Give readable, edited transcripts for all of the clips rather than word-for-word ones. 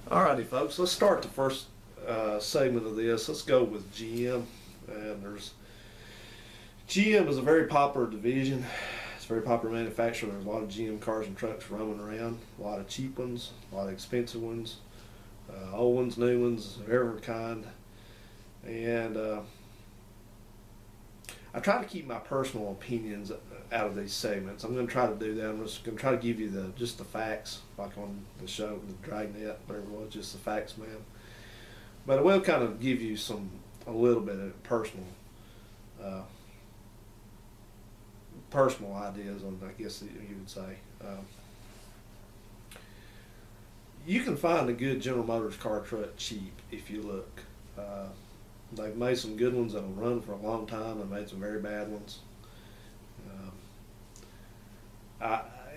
Alrighty, folks. Let's start the first segment of this. Let's go with GM. And GM is a very popular division. It's a very popular manufacturer. There's a lot of GM cars and trucks roaming around. A lot of cheap ones, a lot of expensive ones, old ones, new ones, of every kind. And I try to keep my personal opinions out of these segments. I'm going to try to do that. I'm just going to try to give you just the facts, like on the show, the Dragnet, whatever it was, just the facts, man. But I will kind of give you a little bit of uh, personal ideas on, I guess you would say. You can find a good General Motors car truck cheap if you look. They've made some good ones that'll run for a long time. They've made some very bad ones.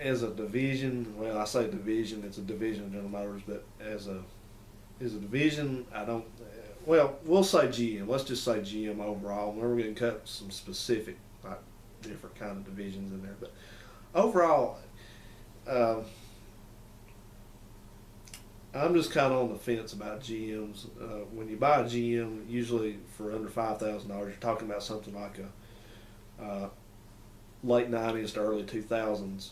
As a division, well, I say division, it's a division of General Motors, but as a division, I don't. Well, we'll say GM. Let's just say GM overall. We're going to cut some specific, like different kind of divisions in there, but overall, I'm just kind of on the fence about GMs. When you buy a GM, usually for under $5,000, you're talking about something like a late '90s to early 2000s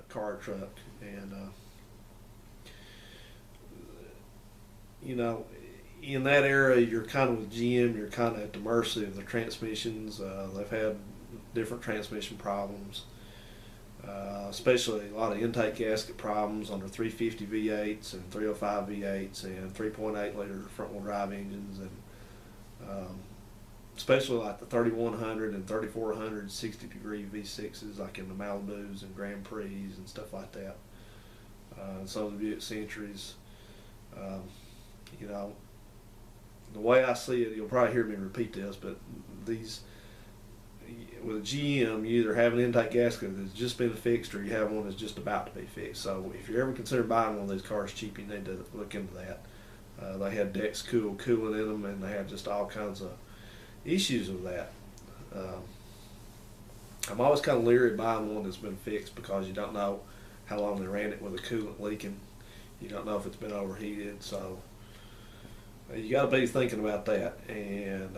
car truck, and you know, in that era, you're kind of with GM. You're kind of at the mercy of the transmissions. They've had different transmission problems. Especially a lot of intake gasket problems on their 350 V8s and 305 V8s and 3.8 liter front wheel drive engines, and especially like the 3100 and 3400 60-degree V6s, like in the Malibus and Grand Prix and stuff like that. And some of the Buick Centuries. You know, the way I see it, you'll probably hear me repeat this, but these, with a GM, you either have an intake gasket that's just been fixed, or you have one that's just about to be fixed. So if you're ever considering buying one of these cars cheap, you need to look into that. They had Dex cooling in them, and they had just all kinds of issues with that. I'm always kind of leery buying one that's been fixed, because you don't know how long they ran it with the coolant leaking. You don't know if it's been overheated, so you got to be thinking about that. And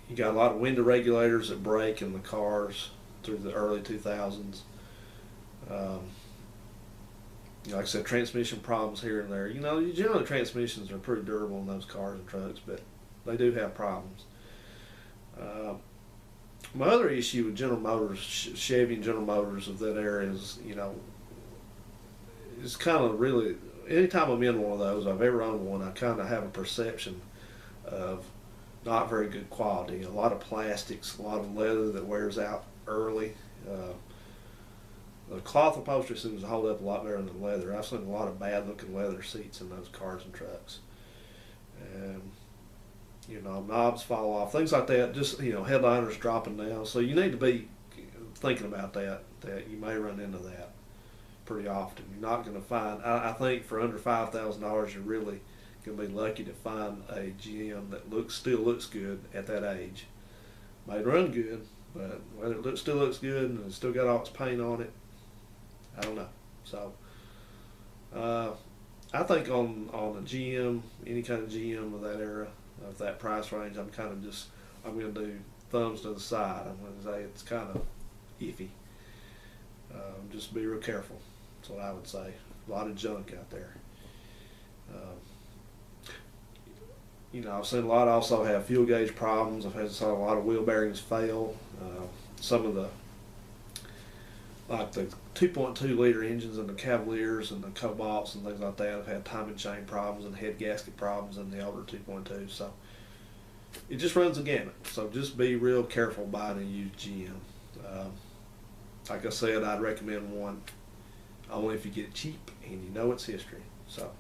you got a lot of window regulators that break in the cars through the early 2000s. Like I said, transmission problems here and there. You know, generally transmissions are pretty durable in those cars and trucks, but they do have problems. My other issue with General Motors, Chevy and General Motors of that era is, you know, it's kind of really, anytime I'm in one of those, I've ever owned one, I kind of have a perception of not very good quality. A lot of plastics, a lot of leather that wears out early. The cloth upholstery seems to hold up a lot better than the leather. I've seen a lot of bad looking leather seats in those cars and trucks. And, you know, knobs fall off, things like that. Just, you know, headliners dropping down. So you need to be thinking about that you may run into that pretty often. You're not going to find, I think for under $5,000, you're really going to be lucky to find a GM that still looks good at that age. May run good, but whether it still looks good and it's still got all its paint on it, I don't know. So I think on a GM, any kind of GM of that era, of that price range, I'm going to do thumbs to the side. I'm going to say it's kind of iffy. Just be real careful. That's what I would say. A lot of junk out there. You know, I've seen a lot also have fuel gauge problems. I've seen a lot of wheel bearings fail. Some of the 2.2 liter engines in the Cavaliers and the Cobalts and things like that have had timing chain problems and head gasket problems in the older 2.2. So it just runs a gamut. So just be real careful buying a used GM. Like I said, I'd recommend one only if you get it cheap and you know its history. So